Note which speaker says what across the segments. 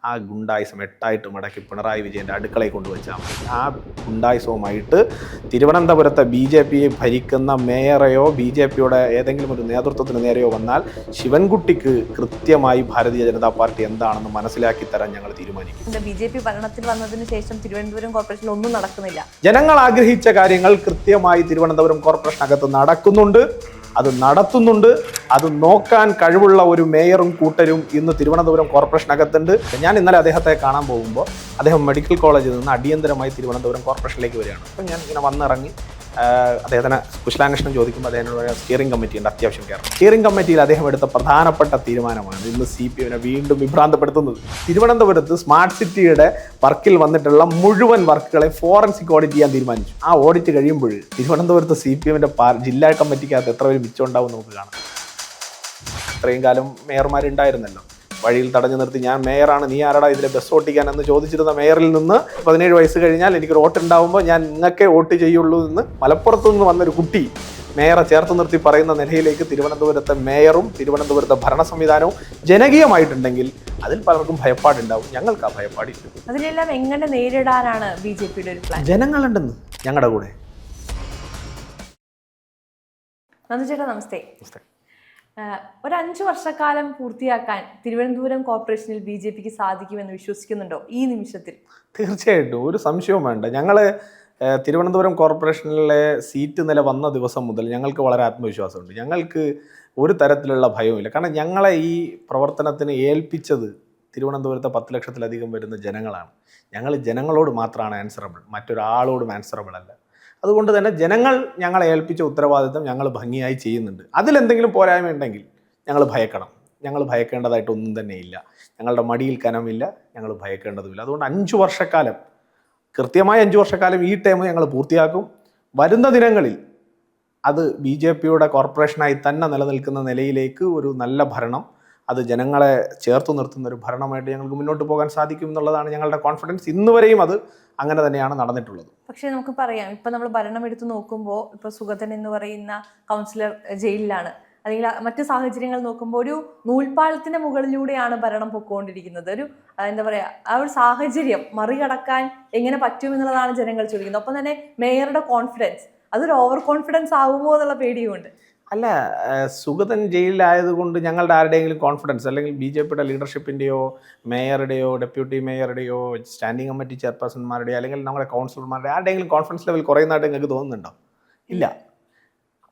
Speaker 1: ആ ഗുണ്ടായിസം 8ആയിട്ട് മടക്കി പിണറായി വിജയൻ്റെ അടുക്കളയിൽ കൊണ്ടുവച്ചാൽ മതി. ആ ഗുണ്ടായിസവുമായിട്ട് തിരുവനന്തപുരത്തെ BJP ഭരിക്കുന്ന മേയറെയോ BJPയുടെ ഏതെങ്കിലും ഒരു നേതൃത്വത്തിന് നേരെയോ വന്നാൽ ശിവൻകുട്ടിക്ക് കൃത്യമായി ഭാരതീയ ജനതാ പാർട്ടി എന്താണെന്ന് മനസ്സിലാക്കി തരാൻ ഞങ്ങൾ തീരുമാനിക്കും.
Speaker 2: BJP ഭരണത്തിൽ വന്നതിന് ശേഷം തിരുവനന്തപുരം കോർപ്പറേഷനിൽ ഒന്നും നടക്കുന്നില്ല.
Speaker 1: ജനങ്ങൾ ആഗ്രഹിച്ച കാര്യങ്ങൾ കൃത്യമായി തിരുവനന്തപുരം കോർപ്പറേഷനകത്ത് നടക്കുന്നുണ്ട്, അത് നടത്തുന്നുണ്ട്. അത് നോക്കാൻ കഴിവുള്ള ഒരു മേയറും കൂട്ടരും ഇന്ന് തിരുവനന്തപുരം കോർപ്പറേഷനകത്തുണ്ട്. ഞാൻ ഇന്നലെ അദ്ദേഹത്തെ കാണാൻ പോകുമ്പോൾ അദ്ദേഹം മെഡിക്കൽ കോളേജിൽ നിന്ന് അടിയന്തരമായി തിരുവനന്തപുരം കോർപ്പറേഷനിലേക്ക് വരികയാണ്. അപ്പം ഞാൻ ഇങ്ങനെ വന്നിറങ്ങി അദ്ദേഹത്തിന് കുശലാന്വേഷണം ചോദിക്കുമ്പോൾ അദ്ദേഹത്തിനോട് സ്റ്റിയറിംഗ് കമ്മിറ്റി ഉണ്ട്, അത്യാവശ്യം കയറണം. സ്റ്റിയറിംഗ് കമ്മിറ്റിയിൽ അദ്ദേഹം എടുത്ത പ്രധാനപ്പെട്ട തീരുമാനമാണ് ഇന്ന് CPM വീണ്ടും വിഭ്രാന്തപ്പെടുത്തുന്നത്. തിരുവനന്തപുരത്ത് സ്മാർട്ട് സിറ്റിയുടെ വർക്കിൽ വന്നിട്ടുള്ള മുഴുവൻ വർക്കുകളെ ഫോറൻസിക് ഓഡിറ്റ് ചെയ്യാൻ തീരുമാനിച്ചു. ആ ഓഡിറ്റ് കഴിയുമ്പോൾ തിരുവനന്തപുരത്ത് CPMന്റെ ജില്ലാ കമ്മിറ്റിക്കകത്ത് എത്ര പേര് മിച്ചം ഉണ്ടാവും നമുക്ക് കാണാം. ഇത്രയും കാലം മേയർമാരുണ്ടായിരുന്നല്ലോ, വഴിയിൽ തടഞ്ഞു നിർത്തി ഞാൻ മേയറാണ്, നീ ആരടാ ഇതിലെ ബസ് ഓട്ടിക്കാൻ എന്ന് ചോദിച്ചിരുന്ന മേയറിൽ നിന്ന് 17 വയസ്സ് കഴിഞ്ഞാൽ എനിക്കൊരു വോട്ട് ഉണ്ടാകുമ്പോൾ ഞാൻ നിങ്ങൾക്കേ വോട്ട് ചെയ്യുള്ളൂ എന്ന് മലപ്പുറത്തു നിന്ന് വന്നൊരു കുട്ടി മേയറെ ചേർത്ത് നിർത്തി പറയുന്ന നിലയിലേക്ക് തിരുവനന്തപുരത്തെ മേയറും തിരുവനന്തപുരത്തെ ഭരണ സംവിധാനവും ജനകീയമായിട്ടുണ്ടെങ്കിൽ അതിൽ പലർക്കും ഭയപ്പാടുണ്ടാവും. ഞങ്ങൾക്ക് ആ ഭയപ്പാടില്ല.
Speaker 2: അതിനെല്ലാം എങ്ങനെ നേരിടാനാണ് BJPയുടെ ഒരു പ്ലാൻ?
Speaker 1: ജനങ്ങളുണ്ടെന്ന് ഞങ്ങളുടെ കൂടെ.
Speaker 2: നന്ദുചേട്ടാ നമസ്തേ. ഒരു 5 വർഷക്കാലം പൂർത്തിയാക്കാൻ തിരുവനന്തപുരം കോർപ്പറേഷനിൽ BJPക്ക് സാധിക്കുമെന്ന് വിശ്വസിക്കുന്നുണ്ടോ ഈ നിമിഷത്തിൽ?
Speaker 1: തീർച്ചയായിട്ടും, ഒരു സംശയവും വേണ്ട. ഞങ്ങൾ തിരുവനന്തപുരം കോർപ്പറേഷനിലെ സീറ്റ് നില വന്ന ദിവസം മുതൽ ഞങ്ങൾക്ക് വളരെ ആത്മവിശ്വാസമുണ്ട്. ഞങ്ങൾക്ക് ഒരു തരത്തിലുള്ള ഭയവുമില്ല. കാരണം ഞങ്ങളെ ഈ പ്രവർത്തനത്തിന് ഏൽപ്പിച്ചത് തിരുവനന്തപുരത്തെ 10 ലക്ഷത്തിലധികം വരുന്ന ജനങ്ങളാണ്. ഞങ്ങൾ ജനങ്ങളോട് മാത്രമാണ് ആൻസറബിൾ, മറ്റൊരാളോടും ആൻസറബിൾ അല്ല. അതുകൊണ്ട് തന്നെ ജനങ്ങൾ ഞങ്ങളെ ഏൽപ്പിച്ച ഉത്തരവാദിത്തം ഞങ്ങൾ ഭംഗിയായി ചെയ്യുന്നുണ്ട്. അതിലെന്തെങ്കിലും പോരായ്മ ഉണ്ടെങ്കിൽ ഞങ്ങൾ ഭയക്കണം. ഞങ്ങൾ ഭയക്കേണ്ടതായിട്ടൊന്നും തന്നെ ഇല്ല. ഞങ്ങളുടെ മടിയിൽ കനമില്ല, ഞങ്ങൾ ഭയക്കേണ്ടതുമില്ല. അതുകൊണ്ട് 5 വർഷക്കാലം, കൃത്യമായി 5 വർഷക്കാലം ഈ ടൈം ഞങ്ങൾ പൂർത്തിയാക്കും. വരുന്ന ദിനങ്ങളിൽ അത് BJPയുടെ കോർപ്പറേഷനായി തന്നെ നിലനിൽക്കുന്ന നിലയിലേക്ക് ഒരു നല്ല ഭരണം, അത് ജനങ്ങളെ ചേർത്തു നിർത്തുന്ന ഒരു ഭരണമായിട്ട് ഞങ്ങൾക്ക് മുന്നോട്ട് പോകാൻ സാധിക്കും എന്നുള്ളതാണ് ഞങ്ങളുടെ കോൺഫിഡൻസ്. ഇന്ന് വരെയും അത് അങ്ങനെ തന്നെയാണ് നടന്നിട്ടുള്ളത്.
Speaker 2: പക്ഷേ നമുക്ക് പറയാം, ഇപ്പം നമ്മൾ ഭരണം എടുത്ത് നോക്കുമ്പോൾ ഇപ്പോൾ സുഗതൻ എന്ന് പറയുന്ന കൗൺസിലർ ജയിലിലാണ്, അല്ലെങ്കിൽ മറ്റു സാഹചര്യങ്ങൾ നോക്കുമ്പോൾ ഒരു നൂൽപ്പാലത്തിന്റെ മുകളിലൂടെയാണ് ഭരണം പൊക്കോണ്ടിരിക്കുന്നത്. ഒരു എന്താ പറയുക, ആ ഒരു സാഹചര്യം മറികടക്കാൻ എങ്ങനെ പറ്റുമെന്നുള്ളതാണ് ജനങ്ങൾ ചോദിക്കുന്നത്. ഒപ്പം തന്നെ മേയറുടെ കോൺഫിഡൻസ്, അതൊരു ഓവർ കോൺഫിഡൻസ് ആകുമോ എന്നുള്ള പേടിയുമുണ്ട്.
Speaker 1: അല്ല, സുഗതൻ ജയിലിലായതുകൊണ്ട് ഞങ്ങളുടെ ആരുടെയെങ്കിലും കോൺഫിഡൻസ്, അല്ലെങ്കിൽ BJPയുടെ ലീഡർഷിപ്പിൻ്റെയോ മേയറുടെയോ ഡെപ്യൂട്ടി മേയറുടെയോ സ്റ്റാൻഡിംഗ് കമ്മിറ്റി ചെയർപേഴ്സൺമാരുടെയോ അല്ലെങ്കിൽ നമ്മുടെ കൗൺസിലർമാരുടെ ആരുടെയെങ്കിലും കോൺഫിഡൻസ് ലെവൽ കുറയുന്നതായിട്ട് നിങ്ങൾക്ക് തോന്നുന്നുണ്ടോ? ഇല്ല,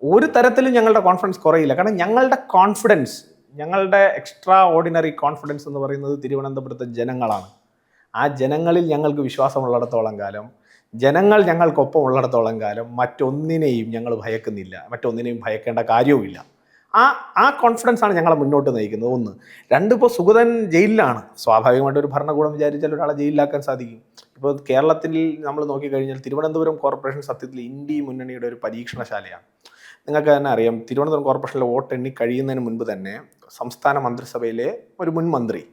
Speaker 1: ഒരു തരത്തിലും ഞങ്ങളുടെ കോൺഫിഡൻസ് കുറയില്ല. കാരണം ഞങ്ങളുടെ കോൺഫിഡൻസ്, ഞങ്ങളുടെ എക്സ്ട്രാ ഓർഡിനറി കോൺഫിഡൻസ് എന്ന് പറയുന്നത് തിരുവനന്തപുരത്തെ ജനങ്ങളാണ്. ആ ജനങ്ങളിൽ ഞങ്ങൾക്ക് വിശ്വാസമുള്ളിടത്തോളം കാലം, ജനങ്ങൾ ഞങ്ങൾക്കൊപ്പം ഉള്ളിടത്തോളം കാലം മറ്റൊന്നിനെയും ഞങ്ങൾ ഭയക്കുന്നില്ല, മറ്റൊന്നിനെയും ഭയക്കേണ്ട കാര്യവുമില്ല. ആ കോൺഫിഡൻസ് ആണ് ഞങ്ങളെ മുന്നോട്ട് നയിക്കുന്നത്. 1. 2, ഇപ്പോൾ സുഗതൻ ജയിലിലാണ്. സ്വാഭാവികമായിട്ട് ഒരു ഭരണകൂടം വിചാരിച്ചാൽ ഒരാളെ ജയിലിലാക്കാൻ സാധിക്കും. ഇപ്പോൾ കേരളത്തിൽ നമ്മൾ നോക്കിക്കഴിഞ്ഞാൽ തിരുവനന്തപുരം കോർപ്പറേഷൻ സത്യത്തിൽ ഇന്ത്യ മുന്നണിയുടെ ഒരു പരീക്ഷണശാലയാണ്. നിങ്ങൾക്ക് തന്നെ അറിയാം, തിരുവനന്തപുരം കോർപ്പറേഷനിലെ വോട്ട് എണ്ണി കഴിയുന്നതിന് മുൻപ് തന്നെ സംസ്ഥാന മന്ത്രിസഭയിലെ ഒരു മുൻ മന്ത്രി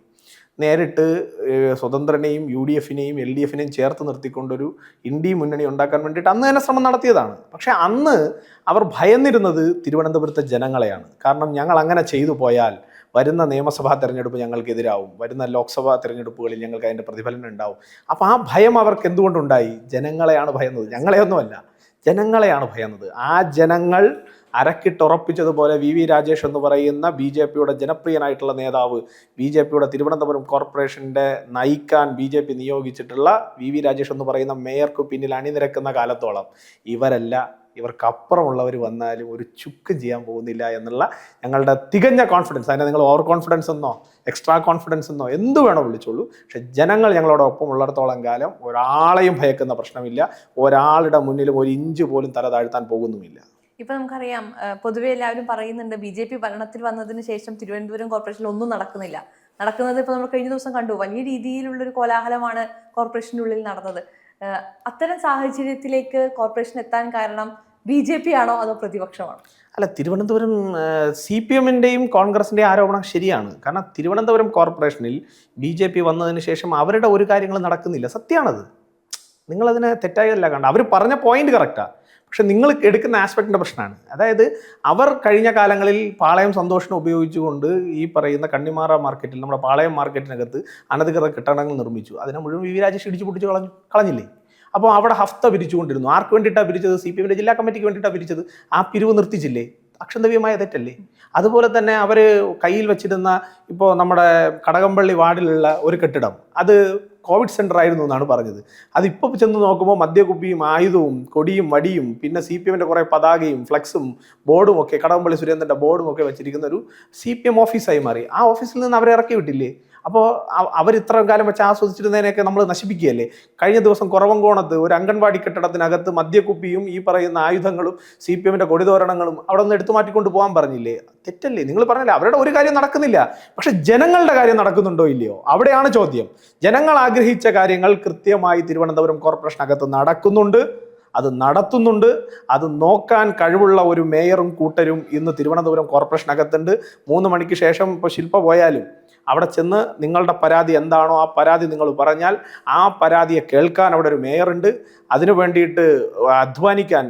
Speaker 1: നേരിട്ട് സ്വതന്ത്രനെയും UDFനെയും LDFനെയും ചേർത്ത് നിർത്തിക്കൊണ്ടൊരു ഇന്ത്യ മുന്നണി ഉണ്ടാക്കാൻ വേണ്ടിയിട്ട് അന്ന് തന്നെ ശ്രമം നടത്തിയതാണ്. പക്ഷേ അന്ന് അവർ ഭയന്നിരുന്നത് തിരുവനന്തപുരത്തെ ജനങ്ങളെയാണ്. കാരണം ഞങ്ങൾ അങ്ങനെ ചെയ്തു പോയാൽ വരുന്ന നിയമസഭാ തെരഞ്ഞെടുപ്പ് ഞങ്ങൾക്കെതിരാവും, വരുന്ന ലോക്സഭാ തെരഞ്ഞെടുപ്പുകളിൽ ഞങ്ങൾക്ക് അതിൻ്റെ പ്രതിഫലനം ഉണ്ടാവും. അപ്പോൾ ആ ഭയം അവർക്ക് എന്തുകൊണ്ടുണ്ടായി? ജനങ്ങളെയാണ് ഭയന്നത്, ഞങ്ങളെയൊന്നുമല്ല, ജനങ്ങളെയാണ് ഭയന്നത്. ആ ജനങ്ങൾ അരക്കിട്ടുറപ്പിച്ചതുപോലെ VV രാജേഷ് എന്ന് പറയുന്ന BJPയുടെ ജനപ്രിയനായിട്ടുള്ള നേതാവ്, BJPയുടെ തിരുവനന്തപുരം കോർപ്പറേഷൻ്റെ നയിക്കാൻ BJP നിയോഗിച്ചിട്ടുള്ള VV രാജേഷ് എന്ന് പറയുന്ന മേയർക്ക് പിന്നിൽ അണിനിരക്കുന്ന കാലത്തോളം ഇവർക്കപ്പുറമുള്ളവർ വന്നാലും ഒരു ചുക്കും ചെയ്യാൻ പോകുന്നില്ല എന്നുള്ള ഞങ്ങളുടെ തികഞ്ഞ കോൺഫിഡൻസ്. അതിനെ നിങ്ങൾ ഓവർ കോൺഫിഡൻസ് എന്നോ എക്സ്ട്രാ കോൺഫിഡൻസ് എന്നോ എന്ത് വേണോ വിളിച്ചോളൂ. പക്ഷെ ജനങ്ങൾ ഞങ്ങളോടൊപ്പം ഉള്ളിടത്തോളം കാലം ഒരാളെയും ഭയക്കുന്ന പ്രശ്നമില്ല, ഒരാളുടെ മുന്നിലും ഒരു ഇഞ്ച് പോലും തല താഴ്ത്താൻ പോകുന്നുമില്ല.
Speaker 2: ഇപ്പൊ നമുക്കറിയാം, പൊതുവെ എല്ലാവരും പറയുന്നുണ്ട് BJP ഭരണത്തിൽ വന്നതിന് ശേഷം തിരുവനന്തപുരം കോർപ്പറേഷനിൽ ഒന്നും നടക്കുന്നത് ഇപ്പൊ നമ്മൾ കഴിഞ്ഞ ദിവസം കണ്ടു. വലിയ രീതിയിലുള്ളൊരു കോലാഹലമാണ് കോർപ്പറേഷൻ്റെ ഉള്ളിൽ നടന്നത്. അത്തരം സാഹചര്യത്തിലേക്ക് കോർപ്പറേഷൻ എത്താൻ കാരണം BJP ആണോ അതോ പ്രതിപക്ഷമാണോ?
Speaker 1: അല്ല, തിരുവനന്തപുരം CPMൻ്റെയും കോൺഗ്രസിൻ്റെയും ആരോപണം ശരിയാണ്. കാരണം തിരുവനന്തപുരം കോർപ്പറേഷനിൽ BJP വന്നതിന് ശേഷം അവരുടെ ഒരു കാര്യങ്ങളും നടക്കുന്നില്ല. സത്യമാണത്, നിങ്ങളതിനെ തെറ്റായതല്ല കണ്ട. അവർ പറഞ്ഞ പോയിന്റ് കറക്റ്റാണ്. പക്ഷെ നിങ്ങൾ എടുക്കുന്ന ആസ്പെക്റ്റിൻ്റെ പ്രശ്നമാണ്. അതായത് അവർ കഴിഞ്ഞ കാലങ്ങളിൽ പാളയം സന്തോഷിനെ ഉപയോഗിച്ചുകൊണ്ട് ഈ പറയുന്ന കണ്ണിമാറ മാർക്കറ്റിൽ, നമ്മുടെ പാളയം മാർക്കറ്റിനകത്ത് അനധികൃത കെട്ടിടങ്ങൾ നിർമ്മിച്ചു. അതിനെ മുഴുവൻ വി രാജേഷ് ഇടിച്ചു പൊട്ടിച്ച് കളഞ്ഞില്ലേ? അപ്പോൾ അവിടെ ഹഫ്ത പിരിച്ചുകൊണ്ടിരുന്നു. ആർക്ക് വേണ്ടിയിട്ടാണ് പിരിച്ചത്? CPM ജില്ലാ കമ്മിറ്റിക്ക് വേണ്ടിയിട്ടാണ് പിരിച്ചത്. ആ പിരിവ് നിർത്തിച്ചില്ലേ? അക്ഷന്തവ്യമായ തെറ്റല്ലേ? അതുപോലെ തന്നെ അവർ കയ്യിൽ വെച്ചിരുന്ന ഇപ്പോൾ നമ്മുടെ കടകംപള്ളി വാർഡിലുള്ള ഒരു കെട്ടിടം, അത് കോവിഡ് സെൻ്റർ ആയിരുന്നു എന്നാണ് പറഞ്ഞത്. അതിപ്പോൾ ചെന്ന് നോക്കുമ്പോൾ മദ്യക്കുപ്പിയും ആയുധവും കൊടിയും വടിയും പിന്നെ CPM കുറേ പതാകയും ഫ്ലെക്സും ബോർഡും ഒക്കെ, കടകംപള്ളി സുരേന്ദ്രൻ്റെ ബോർഡും ഒക്കെ വെച്ചിരിക്കുന്ന ഒരു CPM ഓഫീസായി മാറി. ആ ഓഫീസിൽ നിന്ന് അവരെ ഇറക്കി വിട്ടില്ലേ? അപ്പോൾ അവർ ഇത്രയും കാലം വെച്ച് ആസ്വദിച്ചിരുന്നതിനെയൊക്കെ നമ്മൾ നശിപ്പിക്കുകയല്ലേ? കഴിഞ്ഞ ദിവസം കുറവങ്കോണത്ത് ഒരു അംഗൻവാടി കെട്ടിടത്തിനകത്ത് മദ്യക്കുപ്പിയും ഈ പറയുന്ന ആയുധങ്ങളും CPM കൊടിതോരണങ്ങളും അവിടെ നിന്ന് എടുത്തു മാറ്റിക്കൊണ്ട് പോകാൻ പറഞ്ഞില്ലേ? തെറ്റല്ലേ? നിങ്ങൾ പറഞ്ഞില്ലേ അവരുടെ ഒരു കാര്യം നടക്കുന്നില്ല, പക്ഷെ ജനങ്ങളുടെ കാര്യം നടക്കുന്നുണ്ടോ ഇല്ലയോ? അവിടെയാണ് ചോദ്യം. ജനങ്ങൾ ആഗ്രഹിച്ച കാര്യങ്ങൾ കൃത്യമായി തിരുവനന്തപുരം കോർപ്പറേഷനകത്ത് നടക്കുന്നുണ്ട്, അത് നടത്തുന്നുണ്ട്. അത് നോക്കാൻ കഴിവുള്ള ഒരു മേയറും കൂട്ടരും ഇന്ന് തിരുവനന്തപുരം കോർപ്പറേഷനകത്തുണ്ട്. 3 മണിക്ക് ശേഷം ഇപ്പോൾ ശില്പ പോയാലും അവിടെ ചെന്ന് നിങ്ങളുടെ പരാതി എന്താണോ ആ പരാതി നിങ്ങൾ പറഞ്ഞാൽ ആ പരാതിയെ കേൾക്കാൻ അവിടെ ഒരു മേയറുണ്ട്. അതിനു വേണ്ടിയിട്ട് അധ്വാനിക്കാൻ,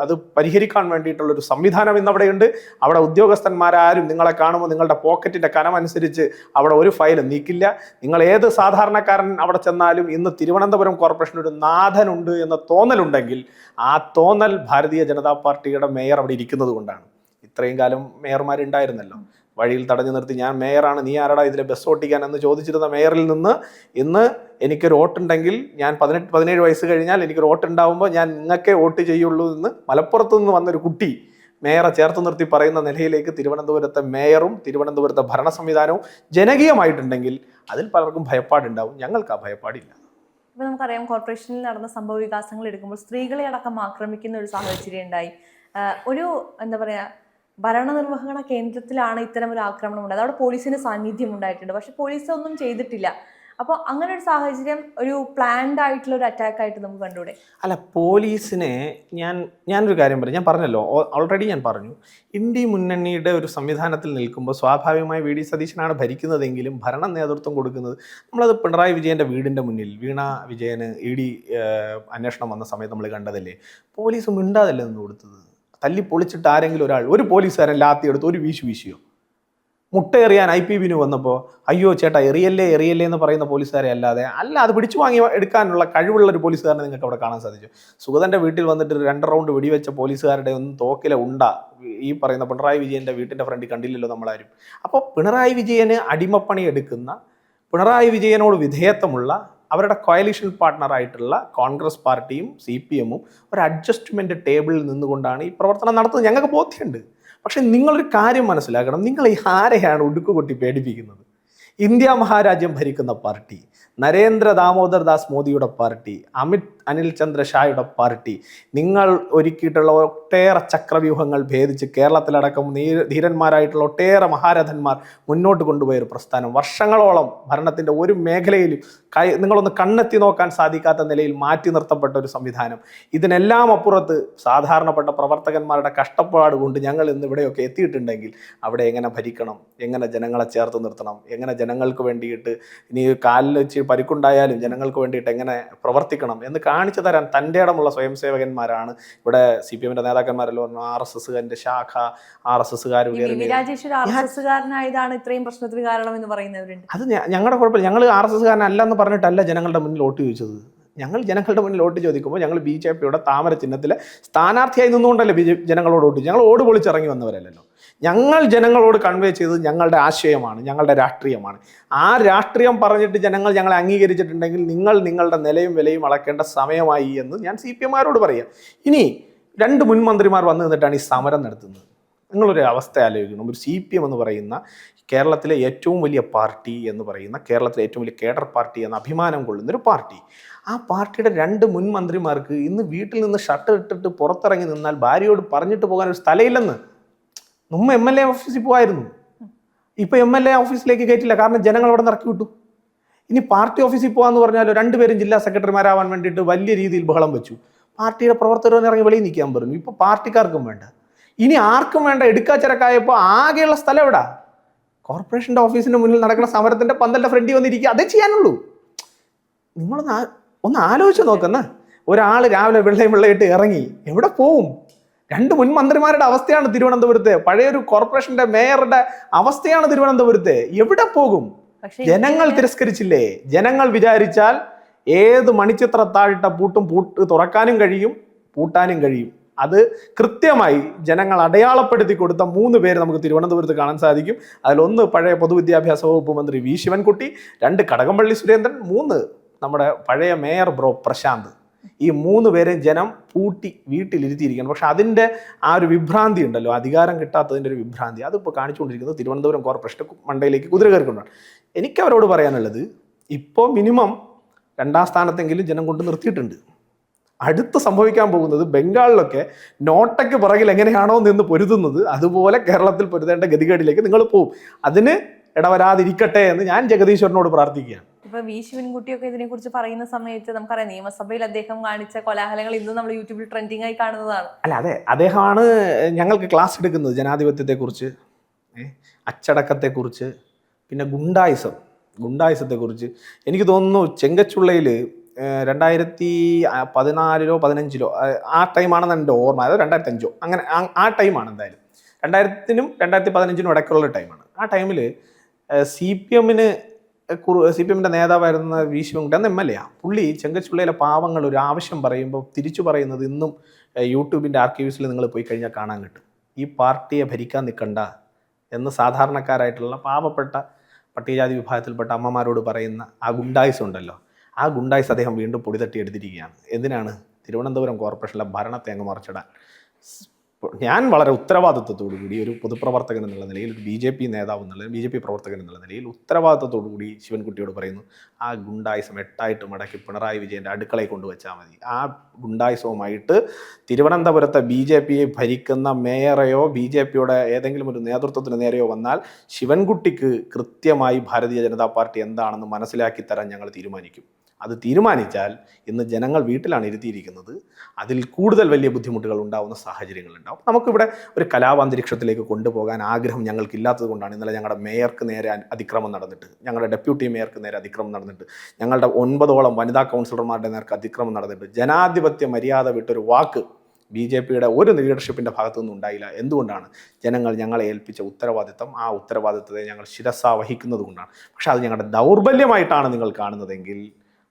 Speaker 1: അത് പരിഹരിക്കാൻ വേണ്ടിയിട്ടുള്ളൊരു സംവിധാനം ഇന്നവിടെയുണ്ട്. അവിടെ ഉദ്യോഗസ്ഥന്മാരാരും നിങ്ങളെ കാണുമ്പോൾ നിങ്ങളുടെ പോക്കറ്റിൻ്റെ കനമനുസരിച്ച് അവിടെ ഒരു ഫയലും നീക്കില്ല. നിങ്ങൾ ഏത് സാധാരണക്കാരൻ അവിടെ ചെന്നാലും ഇന്ന് തിരുവനന്തപുരം കോർപ്പറേഷൻ ഒരു നാഥനുണ്ട് എന്ന തോന്നലുണ്ടെങ്കിൽ ആ തോന്നൽ ഭാരതീയ ജനതാ പാർട്ടിയുടെ മേയർ അവിടെ ഇരിക്കുന്നത് കൊണ്ടാണ്. ഇത്രയും കാലം മേയർമാരുണ്ടായിരുന്നല്ലോ, വഴിയിൽ തടഞ്ഞു നിർത്തി ഞാൻ മേയറാണ്, നീ ആരടാ ഇതിലെ ബസ് ഓട്ടിക്കാൻ എന്ന് ചോദിച്ചിരുന്ന മേയറിൽ നിന്ന് ഇന്ന് എനിക്കൊരു വോട്ടുണ്ടെങ്കിൽ, ഞാൻ 18-17 വയസ്സ് കഴിഞ്ഞാൽ എനിക്കൊരു വോട്ടുണ്ടാവുമ്പോൾ ഞാൻ നിങ്ങൾക്കേ വോട്ട് ചെയ്യുള്ളൂ എന്ന് മലപ്പുറത്ത് നിന്ന് വന്നൊരു കുട്ടി മേയറെ ചേർത്ത് നിർത്തി പറയുന്ന നിലയിലേക്ക് തിരുവനന്തപുരത്തെ മേയറും തിരുവനന്തപുരത്തെ ഭരണ സംവിധാനവും ജനകീയമായിട്ടുണ്ടെങ്കിൽ അതിൽ പലർക്കും ഭയപ്പാടുണ്ടാവും. ഞങ്ങൾക്ക് ആ ഭയപ്പാടില്ല.
Speaker 2: ഇപ്പൊ നമുക്കറിയാം, കോർപ്പറേഷനിൽ നടന്ന സംഭവ വികാസങ്ങൾ എടുക്കുമ്പോൾ സ്ത്രീകളെ അടക്കം ആക്രമിക്കുന്ന ഒരു സാഹചര്യം ഉണ്ടായി. ഒരു എന്താ പറയാ, ഭരണനിർവഹണ കേന്ദ്രത്തിലാണ് ഇത്തരം ഒരു ആക്രമണം ഉണ്ടായത്. അവിടെ പോലീസിന് സാന്നിധ്യം ഉണ്ടായിട്ടുണ്ട്, പക്ഷെ പോലീസ് ഒന്നും ചെയ്തിട്ടില്ല. അപ്പോൾ അങ്ങനെ ഒരു സാഹചര്യം ഒരു പ്ലാൻഡ് ആയിട്ടുള്ള ഒരു അറ്റാക്ക് ആയിട്ട് നമുക്ക് കണ്ടുകൂടെ?
Speaker 1: അല്ല, പോലീസിനെ ഞാനൊരു കാര്യം പറയും, ഞാൻ പറഞ്ഞല്ലോ, ഓൾറെഡി ഞാൻ പറഞ്ഞു, ഇന്ത്യ മുന്നണിയുടെ ഒരു സംവിധാനത്തിൽ നിൽക്കുമ്പോൾ സ്വാഭാവികമായി VD സതീശനാണ് ഭരിക്കുന്നതെങ്കിലും ഭരണ നേതൃത്വം കൊടുക്കുന്നത് നമ്മളത് പിണറായി വിജയൻ്റെ വീടിൻ്റെ മുന്നിൽ വീണ വിജയന് ED അന്വേഷണം വന്ന സമയത്ത് നമ്മൾ കണ്ടതല്ലേ? പോലീസ് മിണ്ടാതല്ലേ നിന്ന് കൊടുത്തത്. തല്ലി പൊളിച്ചിട്ട് ആരെങ്കിലും ഒരു പോലീസുകാരൻ ലാത്തി എടുത്ത് ഒരു വീശിയോ? മുട്ടയെറിയാൻ IPBന് വന്നപ്പോൾ അയ്യോ ചേട്ടാ എറിയല്ലേ എന്ന് പറയുന്ന പോലീസുകാരെ അല്ല അത് പിടിച്ചു വാങ്ങി എടുക്കാനുള്ള കഴിവുള്ള ഒരു പോലീസുകാരനെ നിങ്ങൾക്ക് അവിടെ കാണാൻ സാധിച്ചു. സുഗതൻ്റെ വീട്ടിൽ വന്നിട്ട് 2 റൗണ്ട് വെടിവെച്ച പോലീസുകാരുടെ ഒന്നും തോക്കിലെ ഈ പറയുന്ന പിണറായി വിജയൻ്റെ വീട്ടിൻ്റെ ഫ്രണ്ടിൽ കണ്ടില്ലല്ലോ നമ്മളാരും. അപ്പോൾ പിണറായി വിജയന് അടിമപ്പണി എടുക്കുന്ന, പിണറായി വിജയനോട് വിധേയത്വമുള്ള അവരുടെ കോയലീഷൻ പാർട്ട്ണറായിട്ടുള്ള കോൺഗ്രസ് പാർട്ടിയും CPMഉം ഒരു അഡ്ജസ്റ്റ്മെൻറ്റ് ടേബിളിൽ നിന്നുകൊണ്ടാണ് ഈ പ്രവർത്തനം നടത്തുന്നത്. ഞങ്ങൾക്ക് ബോധ്യമുണ്ട്. പക്ഷെ നിങ്ങളൊരു കാര്യം മനസ്സിലാക്കണം, നിങ്ങൾ ഈ ആരെയാണ് ഉടുക്കുകൊട്ടി പേടിപ്പിക്കുന്നത്? ഇന്ത്യ മഹാരാജ്യം ഭരിക്കുന്ന പാർട്ടി, നരേന്ദ്ര ദാമോദർ ദാസ് മോദിയുടെ പാർട്ടി, അനിൽ ചന്ദ്ര ഷായുടെ പാർട്ടി, നിങ്ങൾ ഒരുക്കിയിട്ടുള്ള ഒട്ടേറെ ചക്രവ്യൂഹങ്ങൾ ഭേദിച്ച് കേരളത്തിലടക്കം ധീരന്മാരായിട്ടുള്ള ഒട്ടേറെ മഹാരഥന്മാർ മുന്നോട്ട് കൊണ്ടുപോയൊരു പ്രസ്ഥാനം, വർഷങ്ങളോളം ഭരണത്തിൻ്റെ ഒരു മേഖലയിലും നിങ്ങളൊന്ന് കണ്ണെത്തി നോക്കാൻ സാധിക്കാത്ത നിലയിൽ മാറ്റി നിർത്തപ്പെട്ട ഒരു സംവിധാനം. ഇതിനെല്ലാം അപ്പുറത്ത് സാധാരണപ്പെട്ട പ്രവർത്തകന്മാരുടെ കഷ്ടപ്പാട് കൊണ്ട് ഞങ്ങൾ ഇന്ന് ഇവിടെയൊക്കെ എത്തിയിട്ടുണ്ടെങ്കിൽ അവിടെ എങ്ങനെ ഭരിക്കണം, എങ്ങനെ ജനങ്ങളെ ചേർത്ത് നിർത്തണം, എങ്ങനെ ജനങ്ങൾക്ക് വേണ്ടിയിട്ട് ഇനി കാലിൽ വെച്ച് പരിക്കുണ്ടായാലും ജനങ്ങൾക്ക് വേണ്ടിയിട്ട് എങ്ങനെ പ്രവർത്തിക്കണം എന്ന് കാണിച്ചു തരാൻ തൻ്റെ ഇടമുള്ള സ്വയം സേവകന്മാരാണ് ഇവിടെ CPMന്റെ നേതാക്കന്മാരല്ലോ. RSSകാരൻ്റെ ശാഖ, RSSകാർ
Speaker 2: ഇത്രയും പ്രശ്നത്തിന് കാരണം എന്ന് പറയുന്നവരുണ്ട്.
Speaker 1: അത് ഞങ്ങളുടെ കുഴപ്പമില്ല. ഞങ്ങൾ RSSകാരനല്ലെന്ന് പറഞ്ഞിട്ടല്ല ജനങ്ങളുടെ മുന്നിൽ വോട്ട് ചോദിച്ചത്. ഞങ്ങൾ ജനങ്ങളുടെ മുന്നിൽ വോട്ട് ചോദിക്കുമ്പോൾ ഞങ്ങൾ BJPയുടെ താമര ചിഹ്നത്തിലെ സ്ഥാനാർത്ഥിയായി നിന്നുകൊണ്ടല്ലേ ജനങ്ങളോട് വോട്ട്. ഞങ്ങൾ ഓട് പൊളിച്ചിറങ്ങി വന്നവരല്ലല്ലോ. ഞങ്ങൾ ജനങ്ങളോട് കൺവേ ചെയ്തത് ഞങ്ങളുടെ ആശയമാണ്, ഞങ്ങളുടെ രാഷ്ട്രീയമാണ്. ആ രാഷ്ട്രീയം പറഞ്ഞിട്ട് ജനങ്ങൾ ഞങ്ങളെ അംഗീകരിച്ചിട്ടുണ്ടെങ്കിൽ നിങ്ങൾ നിങ്ങളുടെ നിലയും വിലയും അളക്കേണ്ട സമയമായി എന്ന് ഞാൻ CPMകാരോട് പറയാം. ഇനി 2 മുൻ മന്ത്രിമാർ വന്നു നിന്നിട്ടാണ് ഈ സമരം നടത്തുന്നത്. നിങ്ങളൊരു അവസ്ഥ ആലോചിക്കണം. ഒരു CPM എന്ന് പറയുന്ന കേരളത്തിലെ ഏറ്റവും വലിയ പാർട്ടി എന്ന് പറയുന്ന, കേരളത്തിലെ ഏറ്റവും വലിയ കേഡർ പാർട്ടി എന്ന അഭിമാനം കൊള്ളുന്നൊരു പാർട്ടി, ആ പാർട്ടിയുടെ 2 മുൻ മന്ത്രിമാർക്ക് ഇന്ന് വീട്ടിൽ നിന്ന് ഷർട്ട് ഇട്ടിട്ട് പുറത്തിറങ്ങി നിന്നാൽ ഭാര്യയോട് പറഞ്ഞിട്ട് പോകാൻ ഒരു സ്ഥലമില്ലെന്ന്. മുമ്പ് MLA ഓഫീസിൽ പോകായിരുന്നു, ഇപ്പോൾ MLA ഓഫീസിലേക്ക് കയറ്റില്ല, കാരണം ജനങ്ങൾ അവിടെ നിന്ന് ഇറക്കി വിട്ടു. ഇനി പാർട്ടി ഓഫീസിൽ പോകാമെന്ന് പറഞ്ഞാൽ 2 പേരും ജില്ലാ സെക്രട്ടറിമാരാവാൻ വേണ്ടിയിട്ട് വലിയ രീതിയിൽ ബഹളം വെച്ചു. പാർട്ടിയുടെ പ്രവർത്തകർ ഇറങ്ങി വെളിയിൽ നിൽക്കാൻ പറഞ്ഞു. ഇപ്പോൾ പാർട്ടിക്കാർക്കും വേണ്ട, ഇനി ആർക്കും വേണ്ട. എടുക്കാച്ചിറക്കായപ്പോൾ ആകെയുള്ള സ്ഥലം എവിടാ? കോർപ്പറേഷൻ്റെ ഓഫീസിന് മുന്നിൽ നടക്കുന്ന സമരത്തിൻ്റെ പന്തലിൻ്റെ ഫ്രണ്ടിൽ വന്നിരിക്കുക. അതേ ചെയ്യാനുള്ളൂ. നിങ്ങളൊന്ന് ആലോചിച്ച് നോക്കുന്ന ഒരാൾ രാവിലെ വെള്ളയിട്ട് ഇറങ്ങി എവിടെ പോവും? 2 മുൻ മന്ത്രിമാരുടെ അവസ്ഥയാണ് തിരുവനന്തപുരത്തെ, പഴയൊരു കോർപ്പറേഷന്റെ മേയറുടെ അവസ്ഥയാണ് തിരുവനന്തപുരത്തെ. എവിടെ പോകും? ജനങ്ങൾ തിരസ്കരിച്ചില്ലേ? ജനങ്ങൾ വിചാരിച്ചാൽ ഏത് മണിച്ചിത്രത്താഴിട്ട പൂട്ടും തുറക്കാനും കഴിയും, പൂട്ടാനും കഴിയും. അത് കൃത്യമായി ജനങ്ങൾ അടയാളപ്പെടുത്തി കൊടുത്ത 3 പേര് നമുക്ക് തിരുവനന്തപുരത്ത് കാണാൻ സാധിക്കും. അതിലൊന്ന് പഴയ പൊതുവിദ്യാഭ്യാസ വകുപ്പ് മന്ത്രി വി ശിവൻകുട്ടി, 2 കടകംപള്ളി സുരേന്ദ്രൻ, 3 നമ്മുടെ പഴയ മേയർ ബ്രോ പ്രശാന്ത്. ഈ 3 പേരെയും ജനം പൂട്ടി വീട്ടിലിരുത്തിയിരിക്കണം. പക്ഷെ അതിൻ്റെ ആ ഒരു വിഭ്രാന്തി ഉണ്ടല്ലോ, അധികാരം കിട്ടാത്തതിൻ്റെ ഒരു വിഭ്രാന്തി, അതിപ്പോൾ കാണിച്ചുകൊണ്ടിരിക്കുന്നത് തിരുവനന്തപുരം കോർപ്പറേഷൻ മണ്ടയിലേക്ക് കുതിര കയറിക്കൊണ്ടാണ്. എനിക്ക് അവരോട് പറയാനുള്ളത്, ഇപ്പോൾ മിനിമം 2ാം സ്ഥാനത്തെങ്കിലും ജനം കൊണ്ട് നിർത്തിയിട്ടുണ്ട്. അടുത്ത് സംഭവിക്കാൻ പോകുന്നത് ബംഗാളിലൊക്കെ നോട്ടയ്ക്ക് പുറകിൽ എങ്ങനെയാണോ നിന്ന് പൊരുതുന്നത്, അതുപോലെ കേരളത്തിൽ പൊരുതേണ്ട ഗതികേടിലേക്ക് നിങ്ങൾ പോവും. അതിന് ഇടവരാതിരിക്കട്ടെ എന്ന് ഞാൻ ജഗദീശ്വരനോട് പ്രാർത്ഥിക്കുകയാണ്.
Speaker 2: ഇപ്പൊ വി ശിവൻകുട്ടിയൊക്കെ ഇതിനെ കുറിച്ച് പറയുന്ന സമയത്ത് നമുക്കറിയാം, നിയമസഭയിൽ അദ്ദേഹം കാണിച്ച കോലാഹലങ്ങൾ ഇന്നും നമ്മൾ യൂട്യൂബിൽ ട്രെൻഡിങ് ആയി കാണുന്നതാണ്.
Speaker 1: അല്ല, അതെ, അദ്ദേഹമാണ് ഞങ്ങൾക്ക് ക്ലാസ് എടുക്കുന്നത് ജനാധിപത്യത്തെക്കുറിച്ച്, അച്ചടക്കത്തെക്കുറിച്ച്, പിന്നെ ഗുണ്ടായിസത്തെക്കുറിച്ച്. എനിക്ക് തോന്നുന്നു ചെങ്കച്ചുള്ളയിൽ 2014-15 ആ ടൈമാണെന്ന് എൻ്റെ ഓർമ്മ, അതായത് 2005 അങ്ങനെ ആ ടൈമാണ്. എന്തായാലും 2000-നും 2015-നും ഇടയ്ക്കുള്ള ടൈമാണ്. ആ ടൈമിൽ സി പി എമ്മിൻ്റെ നേതാവായിരുന്ന വി ശിവൻകുട്ടി, അന്ന് MLA, പുള്ളി ചെങ്കച്ചുള്ളയിലെ പാവങ്ങൾ ഒരു ആവശ്യം പറയുമ്പോൾ തിരിച്ചു പറയുന്നത് ഇന്നും യൂട്യൂബിൻ്റെ ആർക്കൈവ്സിൽ നിങ്ങൾ പോയി കഴിഞ്ഞാൽ കാണാൻ കിട്ടും. ഈ പാർട്ടിയെ ഭരിക്കാൻ നിൽക്കണ്ട എന്ന് സാധാരണക്കാരായിട്ടുള്ള പാവപ്പെട്ട പട്ടികജാതി വിഭാഗത്തിൽപ്പെട്ട അമ്മമാരോട് പറയുന്ന ആ ഗുണ്ടായിസ് ഉണ്ടല്ലോ, ആ ഗുണ്ടായിസ് അദ്ദേഹം വീണ്ടും പൊടി തട്ടി എടുത്തിരിക്കുകയാണ്. എന്തിനാണ്? തിരുവനന്തപുരം കോർപ്പറേഷനിലെ ഭരണത്തെ അങ്ങ് മറിച്ചിടാൻ. ഞാൻ വളരെ ഉത്തരവാദിത്വത്തോടു കൂടി ഒരു പൊതുപ്രവർത്തകൻ എന്നുള്ള നിലയിൽ, ഒരു BJP നേതാവ് എന്നുള്ള BJP പ്രവർത്തകൻ എന്നുള്ള നിലയിൽ ഉത്തരവാദിത്വത്തോടു കൂടി ശിവൻകുട്ടിയോട് പറയുന്നു, ആ ഗുണ്ടായിസം 8 മടക്കി പിണറായി വിജയൻ്റെ അടുക്കളയിൽ കൊണ്ടുവച്ചാൽ മതി. ആ ഗുണ്ടായിസവുമായിട്ട് തിരുവനന്തപുരത്തെ BJPയെ ഭരിക്കുന്ന മേയറെയോ BJPയുടെ ഏതെങ്കിലും ഒരു നേതൃത്വത്തിന് നേരെയോ വന്നാൽ ശിവൻകുട്ടിക്ക് കൃത്യമായി ഭാരതീയ ജനതാ പാർട്ടി എന്താണെന്ന് മനസ്സിലാക്കി തരാൻ ഞങ്ങൾ തീരുമാനിക്കും. അത് തീരുമാനിച്ചാൽ ഇന്ന് ജനങ്ങൾ വീട്ടിലാണ് ഇരുത്തിയിരിക്കുന്നത്. അതിൽ കൂടുതൽ വലിയ ബുദ്ധിമുട്ടുകൾ ഉണ്ടാകുന്ന സാഹചര്യങ്ങളുണ്ടാവും. നമുക്കിവിടെ ഒരു കലാപാന്തരീക്ഷത്തിലേക്ക് കൊണ്ടുപോകാൻ ആഗ്രഹം ഞങ്ങൾക്കില്ലാത്തത് കൊണ്ടാണ് ഇന്നലെ ഞങ്ങളുടെ മേയർക്ക് നേരെ അതിക്രമം നടന്നിട്ട്, ഞങ്ങളുടെ ഡെപ്യൂട്ടി മേയർക്ക് നേരെ അതിക്രമം നടന്നിട്ട്, ഞങ്ങളുടെ 9ഓളം വനിതാ കൗൺസിലർമാരുടെ നേർക്ക് അതിക്രമം നടന്നിട്ട്, ജനാധിപത്യ മര്യാദ വിട്ടൊരു വാക്ക് BJPയുടെ ഒരു ലീഡർഷിപ്പിൻ്റെ ഭാഗത്തു നിന്നും ഉണ്ടായില്ല. എന്തുകൊണ്ടാണ്? ജനങ്ങൾ ഞങ്ങളെ ഏൽപ്പിച്ച ഉത്തരവാദിത്തം, ആ ഉത്തരവാദിത്തത്തെ ഞങ്ങൾ ശിരസാ വഹിക്കുന്നത് കൊണ്ടാണ്. പക്ഷെ അത് ഞങ്ങളുടെ ദൗർബല്യമായിട്ടാണ് നിങ്ങൾ കാണുന്നതെങ്കിൽ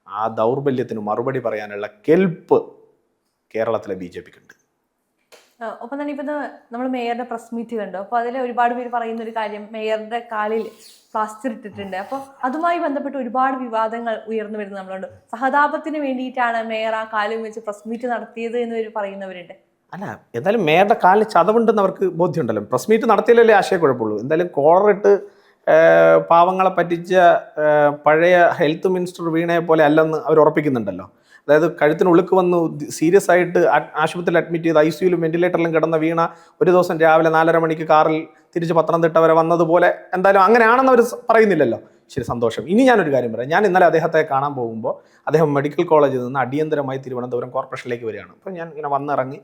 Speaker 1: ആ ദൗർബല്യത്തിന് മറുപടി പറയാനുള്ള കെൽപ്പ് കേരളത്തിലെ BJPക്ക് ഉണ്ട്.
Speaker 2: ഒപ്പം തന്നെ ഇപ്പം നമ്മൾ മേയറുടെ പ്രസ് മീറ്റ് കണ്ടു. അപ്പോൾ അതിൽ ഒരുപാട് പേര് പറയുന്ന ഒരു കാര്യം, മേയറുടെ കാലിൽ പ്ലാസ്റ്റർ ഇട്ടിട്ടുണ്ട്. അപ്പോൾ അതുമായി ബന്ധപ്പെട്ട് ഒരുപാട് വിവാദങ്ങൾ ഉയർന്നു വരുന്നത് നമ്മളുണ്ട്. സഹതാപത്തിന് വേണ്ടിയിട്ടാണ് മേയർ ആ കാലിൽ വെച്ച് പ്രസ് മീറ്റ് നടത്തിയത് എന്ന് പറയുന്നവരുണ്ട്.
Speaker 1: അല്ല, എന്തായാലും മേയറുടെ കാലിൽ ചതവുണ്ടെന്ന് അവർക്ക് ബോധ്യമുണ്ടല്ലോ. Press meet നടത്തിയില്ലല്ലേ ആശയക്കുഴപ്പമുള്ളൂ. എന്തായാലും കോളറിട്ട് പാവങ്ങളെ പറ്റിച്ച പഴയ ഹെൽത്ത് മിനിസ്റ്റർ വീണയെ പോലെ അല്ലെന്ന് അവർ ഉറപ്പിക്കുന്നുണ്ടല്ലോ. അതായത് കഴുത്തിനുള്ളിക്ക് വന്നു സീരിയസ് ആയിട്ട് ആശുപത്രിയിൽ അഡ്മിറ്റ് ചെയ്ത് ICUയിലും വെന്റിലേറ്ററിലും കിടന്ന വീണ ഒരു ദിവസം രാവിലെ 4:30 മണിക്ക് കാറിൽ തിരിച്ച് പത്തനംതിട്ട വരെ വന്നതുപോലെ എന്തായാലും അങ്ങനെയാണെന്ന് അവർ പറയുന്നില്ലല്ലോ. ശരി, സന്തോഷം. ഇനി ഞാനൊരു കാര്യം പറയാം. ഞാൻ ഇന്നലെ അദ്ദേഹത്തെ കാണാൻ പോകുമ്പോൾ അദ്ദേഹം മെഡിക്കൽ കോളേജിൽ നിന്ന് അടിയന്തരമായി തിരുവനന്തപുരം കോർപ്പറേഷനിലേക്ക് വരികയാണ്. അപ്പോൾ ഞാൻ ഇങ്ങനെ വന്നിറങ്ങി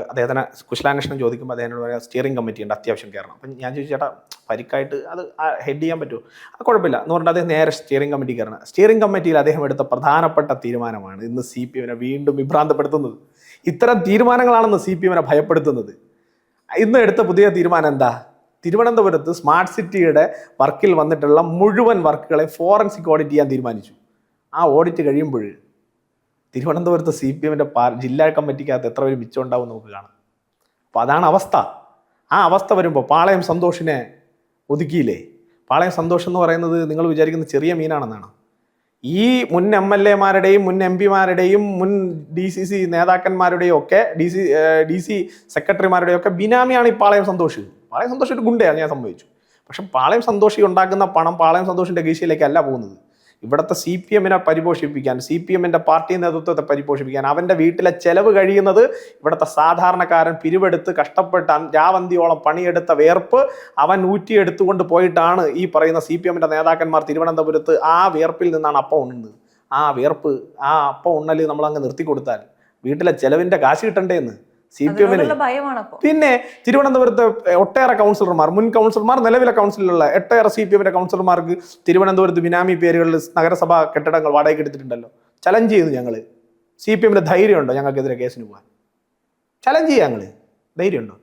Speaker 1: അദ്ദേഹത്തിന് കുശലാന്വേഷണം ചോദിക്കുമ്പോൾ അദ്ദേഹത്തോട് പറയാം, സ്റ്റിയറിംഗ് കമ്മിറ്റി ഉണ്ട്, അത്യാവശ്യം കയറണം. അപ്പം ഞാൻ ചോദിച്ചു, ചേട്ടാ പരിക്കായിട്ട് അത് ഹെഡ് ചെയ്യാൻ പറ്റുമോ? കുഴപ്പമില്ല എന്ന് പറഞ്ഞിട്ട് അദ്ദേഹം നേരെ സ്റ്റിയറിംഗ് കമ്മിറ്റി കയറണം. സ്റ്റിയറിംഗ് കമ്മിറ്റിയിൽ അദ്ദേഹം എടുത്ത പ്രധാനപ്പെട്ട തീരുമാനമാണ് ഇന്ന് CPMനെ വീണ്ടും വിഭ്രാന്തപ്പെടുത്തുന്നത്. ഇത്തരം തീരുമാനങ്ങളാണെന്ന് CPMനെ ഭയപ്പെടുത്തുന്നത്. ഇന്ന് എടുത്ത പുതിയ തീരുമാനം എന്താ? തിരുവനന്തപുരത്ത് സ്മാർട്ട് സിറ്റിയുടെ വർക്കിൽ വന്നിട്ടുള്ള മുഴുവൻ വർക്കുകളെ ഫോറൻസിക് ഓഡിറ്റ് ചെയ്യാൻ തീരുമാനിച്ചു. ആ ഓഡിറ്റ് കഴിയുമ്പോൾ തിരുവനന്തപുരത്ത് CPMൻ്റെ ജില്ലാ കമ്മിറ്റിക്കകത്ത് എത്ര പേര് മിച്ചം ഉണ്ടാവും നമുക്ക് കാണാം. അപ്പോൾ അതാണ് അവസ്ഥ. ആ അവസ്ഥ വരുമ്പോൾ പാളയം സന്തോഷിനെ ഒതുക്കിയില്ലേ? പാളയം സന്തോഷ് എന്ന് പറയുന്നത് നിങ്ങൾ വിചാരിക്കുന്ന ചെറിയ മീനാണെന്നാണ്. ഈ മുൻ MLAമാരുടെയും മുൻ MP മാരുടെയും മുൻ DCC നേതാക്കന്മാരുടെയും ഒക്കെ DC സെക്രട്ടറിമാരുടെയും ഒക്കെ ബിനാമിയാണ് ഈ പാളയം സന്തോഷ്. പാളയം സന്തോഷ് ഒരു ഗുണ്ടയാണ്, ഞാൻ സമ്മതിച്ചു. പക്ഷെ പാളയം സന്തോഷ് ഉണ്ടാക്കുന്ന പണം പാളയം സന്തോഷിൻ്റെ കീശയിലേക്കല്ല പോകുന്നത്. ഇവിടുത്തെ CPMനെ പരിപോഷിപ്പിക്കാൻ, CPMൻ്റെ പാർട്ടി നേതൃത്വത്തെ പരിപോഷിപ്പിക്കാൻ, അവൻ്റെ വീട്ടിലെ ചെലവ് കഴിയുന്നത് ഇവിടുത്തെ സാധാരണക്കാരൻ പിരിവെടുത്ത് കഷ്ടപ്പെട്ട് രാവന്തിയോളം പണിയെടുത്ത വേർപ്പ് അവൻ ഊറ്റിയെടുത്തുകൊണ്ട് പോയിട്ടാണ് ഈ പറയുന്ന CPMൻ്റെ നേതാക്കന്മാർ തിരുവനന്തപുരത്ത് ആ വേർപ്പിൽ നിന്നാണ് അപ്പം ഉണ്ണുന്നത്. ആ വേർപ്പ്, ആ അപ്പം ഉണ്ണൽ നമ്മളങ്ങ് നിർത്തിക്കൊടുത്താൽ വീട്ടിലെ ചെലവിൻ്റെ കാശ് കിട്ടണ്ടേ എന്ന് CPMന്. പിന്നെ തിരുവനന്തപുരത്തെ ഒട്ടേറെ കൗൺസിലർമാർ, മുൻ കൗൺസിലർമാർ, നിലവിലെ കൗൺസിലുള്ള ഒട്ടേറെ CPMൻ്റെ കൗൺസിലർമാർക്ക് തിരുവനന്തപുരത്ത് ബിനാമി പേരുകളിൽ നഗരസഭാ കെട്ടിടങ്ങൾ വാടകയ്ക്ക് എടുത്തിട്ടുണ്ടല്ലോ. ചലഞ്ച് ചെയ്യുന്നു ഞങ്ങൾ. CPM-ന്റെ ധൈര്യമുണ്ടോ ഞങ്ങൾക്കെതിരെ കേസിന് പോകാൻ? ചലഞ്ച് ചെയ്യാം ഞങ്ങൾ, ധൈര്യമുണ്ടോ?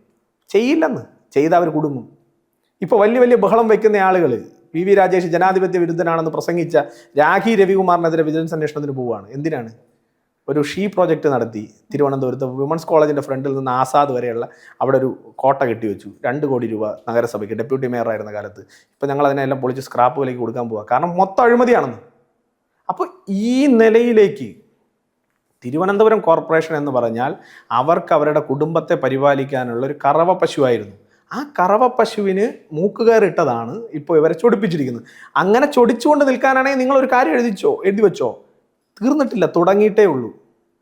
Speaker 1: ചെയ്യില്ലെന്ന്. ചെയ്താൽ അവർ കുടുങ്ങും. ഇപ്പോൾ വലിയ വലിയ ബഹളം വയ്ക്കുന്ന ആളുകൾ, PV രാജേഷ് ജനാധിപത്യ വിരുദ്ധനാണെന്ന് പ്രസംഗിച്ച രാഖി രവികുമാറിനെതിരെ വിജിലൻസ് അന്വേഷണത്തിന് പോവുകയാണ്. എന്തിനാണ്? ഒരു പ്രോജക്റ്റ് നടത്തി തിരുവനന്തപുരത്ത് വിമൻസ് കോളേജിൻ്റെ ഫ്രണ്ടിൽ നിന്ന് ആസാദ് വരെയുള്ള അവിടെ ഒരു കോട്ട കെട്ടിവെച്ചു. 2 കോടി രൂപ നഗരസഭയ്ക്ക്, ഡെപ്യൂട്ടി മേയർ ആയിരുന്ന കാലത്ത്. ഇപ്പോൾ ഞങ്ങൾ അതിനെല്ലാം പൊളിച്ച് സ്ക്രാപ്പ് വിലയ്ക്ക് കൊടുക്കാൻ പോവുക. കാരണം മൊത്തം അഴിമതിയാണെന്ന്. അപ്പോൾ ഈ നിലയിലേക്ക് തിരുവനന്തപുരം കോർപ്പറേഷൻ എന്ന് പറഞ്ഞാൽ അവർക്ക് അവരുടെ കുടുംബത്തെ പരിപാലിക്കാനുള്ള ഒരു കറവ പശുവായിരുന്നു. ആ കറവ പശുവിന് മൂക്കുകയറിട്ടതാണ് ഇപ്പോൾ ഇവരെ ചൊടിപ്പിച്ചിരിക്കുന്നത്. അങ്ങനെ ചൊടിച്ചുകൊണ്ട് നിൽക്കാനാണെങ്കിൽ നിങ്ങളൊരു കാര്യം എഴുതി വെച്ചോ. തീർന്നിട്ടില്ല, തുടങ്ങിയിട്ടേ ഉള്ളൂ.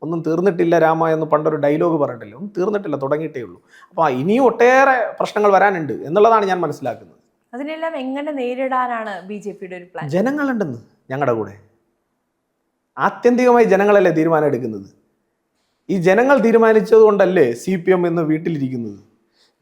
Speaker 1: ഒന്നും തീർന്നിട്ടില്ല രാമ എന്ന് പണ്ടൊരു ഡയലോഗ് പറഞ്ഞിട്ടില്ല. ഒന്നും തീർന്നിട്ടില്ല, തുടങ്ങിയിട്ടേ ഉള്ളൂ. അപ്പോൾ ഇനിയും ഒട്ടേറെ പ്രശ്നങ്ങൾ വരാനുണ്ട് എന്നുള്ളതാണ് ഞാൻ മനസ്സിലാക്കുന്നത്.
Speaker 2: അതിനെല്ലാം എങ്ങനെ നേരിടാനാണ് BJP-യുടെ ഒരു പ്ലാൻ?
Speaker 1: ജനങ്ങളുണ്ടെന്ന് ഞങ്ങളുടെ കൂടെ. ആത്യന്തികമായി ജനങ്ങളല്ലേ തീരുമാനം എടുക്കുന്നത്. ഈ ജനങ്ങൾ തീരുമാനിച്ചത് കൊണ്ടല്ലേ CPM ഇന്ന് വീട്ടിലിരിക്കുന്നത്.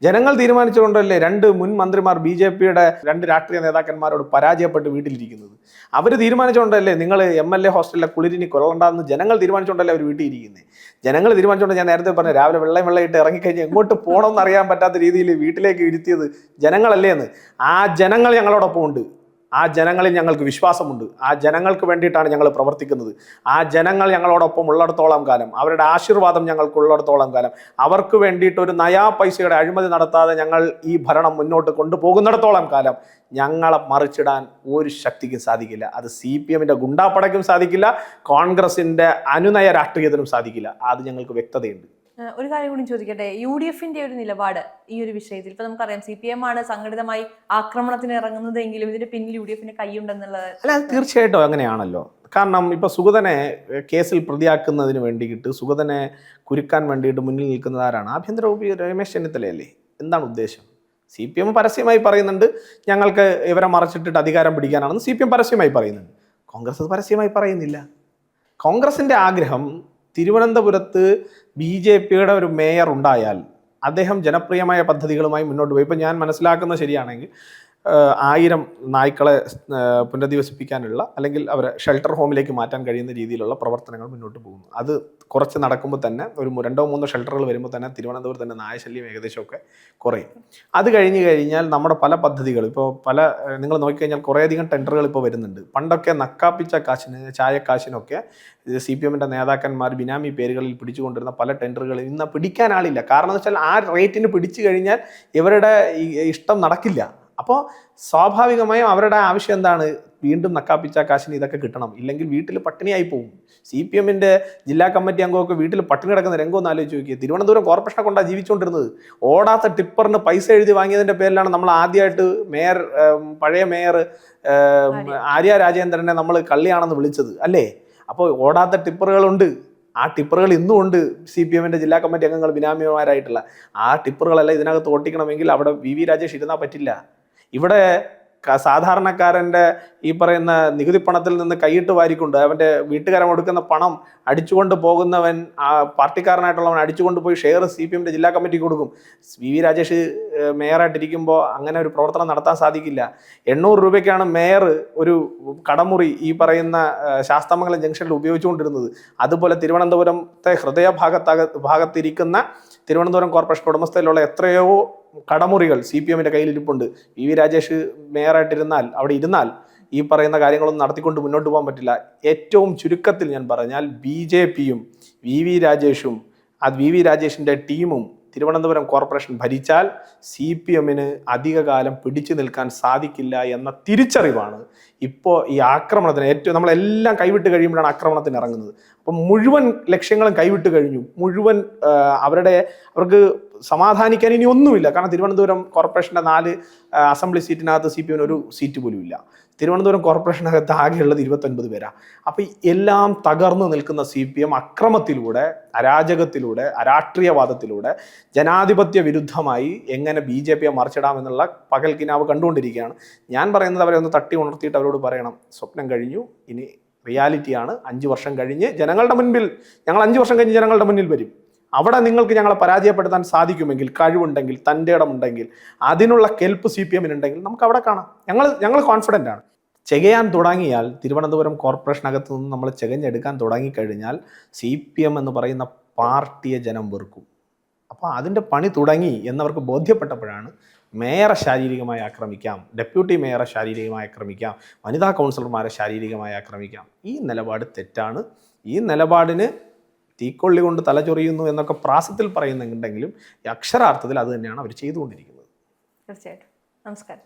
Speaker 1: ജനങ്ങൾ തീരുമാനിച്ചുകൊണ്ടല്ലേ 2 മുൻ മന്ത്രിമാർ BJP-യുടെ 2 രാഷ്ട്രീയ നേതാക്കന്മാരോട് പരാജയപ്പെട്ട് വീട്ടിലിരിക്കുന്നത്. അവർ തീരുമാനിച്ചുകൊണ്ടല്ലേ നിങ്ങൾ MLA ഹോസ്റ്റലിലെ കുളിരിനി കൊള്ളണ്ടെന്ന് ജനങ്ങൾ തീരുമാനിച്ചുകൊണ്ടല്ലേ അവർ വീട്ടിൽ ഇരിക്കുന്നത്. ജനങ്ങൾ തീരുമാനിച്ചുകൊണ്ട് ഞാൻ നേരത്തെ പറഞ്ഞു രാവിലെ വെള്ളയിട്ട് ഇറങ്ങിക്കഴിഞ്ഞ് എങ്ങോട്ട് പോകണമെന്ന് അറിയാൻ പറ്റാത്ത രീതിയിൽ വീട്ടിലേക്ക് ഇരുത്തിയത് ജനങ്ങളല്ലേ എന്ന്. ആ ജനങ്ങൾ ഞങ്ങളോടൊപ്പം ഉണ്ട്. ആ ജനങ്ങളിൽ ഞങ്ങൾക്ക് വിശ്വാസമുണ്ട്. ആ ജനങ്ങൾക്ക് വേണ്ടിയിട്ടാണ് ഞങ്ങൾ പ്രവർത്തിക്കുന്നത്. ആ ജനങ്ങൾ ഞങ്ങളോടൊപ്പം ഉള്ളിടത്തോളം കാലം, അവരുടെ ആശീർവാദം ഞങ്ങൾക്കുള്ളിടത്തോളം കാലം, അവർക്ക് വേണ്ടിയിട്ട് ഒരു നയാ പൈസയുടെ അഴിമതി നടത്താതെ ഞങ്ങൾ ഈ ഭരണം മുന്നോട്ട് കൊണ്ടുപോകുന്നിടത്തോളം കാലം ഞങ്ങളെ മറിച്ചിടാൻ ഒരു ശക്തിക്കും സാധിക്കില്ല. അത് CPM-ന്റെ ഗുണ്ടാപ്പടയ്ക്കും സാധിക്കില്ല, കോൺഗ്രസിൻ്റെ അനുനയ രാഷ്ട്രീയത്തിനും സാധിക്കില്ല. അത് ഞങ്ങൾക്ക് വ്യക്തതയുണ്ട്.
Speaker 2: ഒരു കാര്യം കൂടി ചോദിക്കട്ടെ, UDF-ന്റെ ഒരു നിലപാട് ഈ ഒരു വിഷയത്തിൽ? ഇപ്പൊ നമുക്കറിയാം CPM ആണ് സംഘടിതമായി ആക്രമണത്തിന് ഇറങ്ങുന്നതെങ്കിലും ഇതിന്റെ പിന്നിൽ UDF-ന് കൈയുണ്ടെന്നുള്ളത്.
Speaker 1: അല്ല, അത് തീർച്ചയായിട്ടും അങ്ങനെയാണല്ലോ. കാരണം ഇപ്പോൾ സുഗതനെ കേസിൽ പ്രതിയാക്കുന്നതിന് വേണ്ടിയിട്ട്, സുഗതനെ കുരുക്കാൻ വേണ്ടിയിട്ട് മുന്നിൽ നിൽക്കുന്നത് ആരാണ്? ആഭ്യന്തര വകുപ്പ് രമേശ് ചെന്നിത്തലയല്ലേ. എന്താണ് ഉദ്ദേശം? CPM പരസ്യമായി പറയുന്നുണ്ട് ഞങ്ങൾക്ക് ഇവരെ മറച്ചിട്ടിട്ട് അധികാരം പിടിക്കാനാണെന്ന്. CPM പരസ്യമായി പറയുന്നുണ്ട്. കോൺഗ്രസ് പരസ്യമായി പറയുന്നില്ല. കോൺഗ്രസിൻ്റെ ആഗ്രഹം തിരുവനന്തപുരത്ത് BJP-യുടെ ഒരു മേയർ ഉണ്ടായാൽ അദ്ദേഹം ജനപ്രിയമായ പദ്ധതികളുമായി മുന്നോട്ട് പോയി. ഇപ്പം ഞാൻ മനസ്സിലാക്കുന്നത് ശരിയാണെങ്കിൽ 1000 നായ്ക്കളെ പുനരധിവസിപ്പിക്കാനുള്ള, അല്ലെങ്കിൽ അവരെ ഷെൽട്ടർ ഹോമിലേക്ക് മാറ്റാൻ കഴിയുന്ന രീതിയിലുള്ള പ്രവർത്തനങ്ങൾ മുന്നോട്ട് പോകുന്നു. അത് കുറച്ച് നടക്കുമ്പോൾ തന്നെ ഒരു 2-3 ഷെൽട്ടറുകൾ വരുമ്പോൾ തന്നെ തിരുവനന്തപുരത്ത് തന്നെ നായശല്യം ഏകദേശമൊക്കെ കുറയും. അത് കഴിഞ്ഞാൽ നമ്മുടെ പല പദ്ധതികൾ ഇപ്പോൾ നിങ്ങൾ നോക്കിക്കഴിഞ്ഞാൽ കുറേയധികം ടെൻഡറുകൾ ഇപ്പോൾ വരുന്നുണ്ട്. പണ്ടൊക്കെ നക്കാപ്പിച്ച കാശിന്, ചായക്കാശിനൊക്കെ CPM-ന്റെ നേതാക്കന്മാർ ബിനാമി പേരുകളിൽ പിടിച്ചുകൊണ്ടിരുന്ന പല ടെൻഡറുകൾ ഇന്ന് പിടിക്കാൻ ആളില്ല. കാരണം എന്ന് വെച്ചാൽ ആ റേറ്റിന് പിടിച്ചു കഴിഞ്ഞാൽ ഇവരുടെ ഇഷ്ടം നടക്കില്ല. അപ്പോൾ സ്വാഭാവികമായും അവരുടെ ആവശ്യം എന്താണ്? വീണ്ടും നക്കാപ്പിച്ച കാശിന് ഇതൊക്കെ കിട്ടണം, ഇല്ലെങ്കിൽ വീട്ടിൽ പട്ടിണിയായി പോകും. CPM-ന്റെ ജില്ലാ കമ്മിറ്റി അംഗമൊക്കെ വീട്ടിൽ പട്ടിണി കിടക്കുന്ന രംഗം ഒന്ന് ആലോചിച്ച് നോക്കിയത്. തിരുവനന്തപുരം കോർപ്പറേഷനെ കൊണ്ടാണ് ജീവിച്ചുകൊണ്ടിരുന്നത്. ഓടാത്ത ടിപ്പറിന് പൈസ എഴുതി വാങ്ങിയതിൻ്റെ പേരിലാണ് നമ്മൾ ആദ്യമായിട്ട് പഴയ മേയർ ആര്യ രാജേന്ദ്രനെ നമ്മൾ കള്ളിയാണെന്ന് വിളിച്ചത് അല്ലേ. അപ്പോൾ ഓടാത്ത ടിപ്പറുകളുണ്ട്. ആ ടിപ്പറുകൾ ഇന്നും ഉണ്ട്. CPM-ന്റെ ജില്ലാ കമ്മിറ്റി അംഗങ്ങൾ ബിനാമിമാരായിട്ടുള്ള ആ ടിപ്പറുകളെല്ലാം ഇതിനകത്ത് ഓട്ടിക്കണമെങ്കിൽ അവിടെ VV രാജേഷ് ഇരുന്നാൽ പറ്റില്ല. ഇവിടെ സാധാരണക്കാരൻ്റെ ഈ പറയുന്ന നികുതി പണത്തിൽ നിന്ന് കൈയിട്ട് വാരിക്കൊണ്ട് അവൻ്റെ വീട്ടുകാരൻ കൊടുക്കുന്ന പണം അടിച്ചുകൊണ്ട് പോകുന്നവൻ, ആ പാർട്ടിക്കാരനായിട്ടുള്ളവൻ അടിച്ചുകൊണ്ട് പോയി ഷെയർ CPM-ന്റെ ജില്ലാ കമ്മിറ്റിക്ക് കൊടുക്കും. VV രാജേഷ് മേയറായിട്ടിരിക്കുമ്പോൾ അങ്ങനെ ഒരു പ്രവർത്തനം നടത്താൻ സാധിക്കില്ല. 800 രൂപയ്ക്കാണ് മേയർ ഒരു കടമുറി ഈ പറയുന്ന ശാസ്താമംഗലം ജംഗ്ഷനിൽ ഉപയോഗിച്ചുകൊണ്ടിരുന്നത്. അതുപോലെ തിരുവനന്തപുരത്തെ ഭാഗത്തിരിക്കുന്ന തിരുവനന്തപുരം കോർപ്പറേഷൻ ഉടമസ്ഥയിലുള്ള എത്രയോ കടമുറികൾ CPM-ന്റെ കയ്യിലിരിപ്പുണ്ട്. VV രാജേഷ് മേയറായിട്ടിരുന്നാൽ, അവിടെ ഇരുന്നാൽ ഈ പറയുന്ന കാര്യങ്ങളൊന്നും നടത്തിക്കൊണ്ട് മുന്നോട്ട് പോകാൻ പറ്റില്ല. ഏറ്റവും ചുരുക്കത്തിൽ ഞാൻ പറഞ്ഞാൽ BJP-യും VV രാജേഷും VV രാജേഷിൻ്റെ ടീമും തിരുവനന്തപുരം കോർപ്പറേഷൻ ഭരിച്ചാൽ CPM-ന് അധികകാലം പിടിച്ചു നിൽക്കാൻ സാധിക്കില്ല എന്ന തിരിച്ചറിവാണ് ഇപ്പോൾ ഈ ആക്രമണത്തിന് നമ്മളെല്ലാം കൈവിട്ട് കഴിയുമ്പോഴാണ് ആക്രമണത്തിന് ഇറങ്ങുന്നത്. അപ്പം മുഴുവൻ ലക്ഷ്യങ്ങളും കൈവിട്ട് കഴിഞ്ഞു. മുഴുവൻ അവർക്ക് സമാധാനിക്കാൻ ഇനി ഒന്നുമില്ല. കാരണം തിരുവനന്തപുരം കോർപ്പറേഷൻ്റെ 4 അസംബ്ലി സീറ്റിനകത്ത് CPM-ന് ഒരു സീറ്റ് പോലും ഇല്ല. തിരുവനന്തപുരം കോർപ്പറേഷനകത്ത് ആകെയുള്ളത് 29 പേരാണ്. അപ്പോൾ എല്ലാം തകർന്നു നിൽക്കുന്ന CPM അക്രമത്തിലൂടെ, അരാജകത്തിലൂടെ, അരാഷ്ട്രീയവാദത്തിലൂടെ, ജനാധിപത്യ വിരുദ്ധമായി എങ്ങനെ BJP-യെ മറിച്ചിടാമെന്നുള്ള പകൽക്കിനാവ് കണ്ടുകൊണ്ടിരിക്കുകയാണ്. ഞാൻ പറയുന്നത് അവരെ ഒന്ന് തട്ടി ഉണർത്തിയിട്ട് അവരോട് പറയണം, സ്വപ്നം കഴിഞ്ഞു, ഇനി റിയാലിറ്റിയാണ്. 5 വർഷം കഴിഞ്ഞ് ജനങ്ങളുടെ മുൻപിൽ, ഞങ്ങൾ 5 വർഷം കഴിഞ്ഞ് ജനങ്ങളുടെ മുന്നിൽ വരും. അവിടെ നിങ്ങൾക്ക് ഞങ്ങളെ പരാജയപ്പെടുത്താൻ സാധിക്കുമെങ്കിൽ, കഴിവുണ്ടെങ്കിൽ, തൻ്റെ ഇടമുണ്ടെങ്കിൽ, അതിനുള്ള കെൽപ്പ് CPM-നുണ്ടെങ്കിൽ നമുക്ക് അവിടെ കാണാം. ഞങ്ങൾ കോൺഫിഡൻ്റ് ആണ്. ചെകയാൻ തുടങ്ങിയാൽ തിരുവനന്തപുരം കോർപ്പറേഷനകത്ത് നിന്ന് നമ്മൾ ചെകഞ്ഞെടുക്കാൻ തുടങ്ങിക്കഴിഞ്ഞാൽ CPM എന്ന് പറയുന്ന പാർട്ടിയെ ജനം വെറുക്കും. അപ്പോൾ അതിൻ്റെ പണി തുടങ്ങി എന്നവർക്ക് ബോധ്യപ്പെട്ടപ്പോഴാണ് മേയറെ ശാരീരികമായി ആക്രമിക്കാം, ഡെപ്യൂട്ടി മേയറെ ശാരീരികമായി ആക്രമിക്കാം, വനിതാ കൗൺസിലർമാരെ ശാരീരികമായി ആക്രമിക്കാം. ഈ നിലപാട് തെറ്റാണ്. ഈ നിലപാടിന് തീക്കൊള്ളി കൊണ്ട് തലചൊറിയുന്നു എന്നൊക്കെ പ്രാസത്തിൽ പറയുന്നുണ്ടെങ്കിലും അക്ഷരാർത്ഥത്തിൽ അത് തന്നെയാണ് അവർ ചെയ്തുകൊണ്ടിരിക്കുന്നത്.
Speaker 2: തീർച്ചയായിട്ടും. നമസ്കാരം.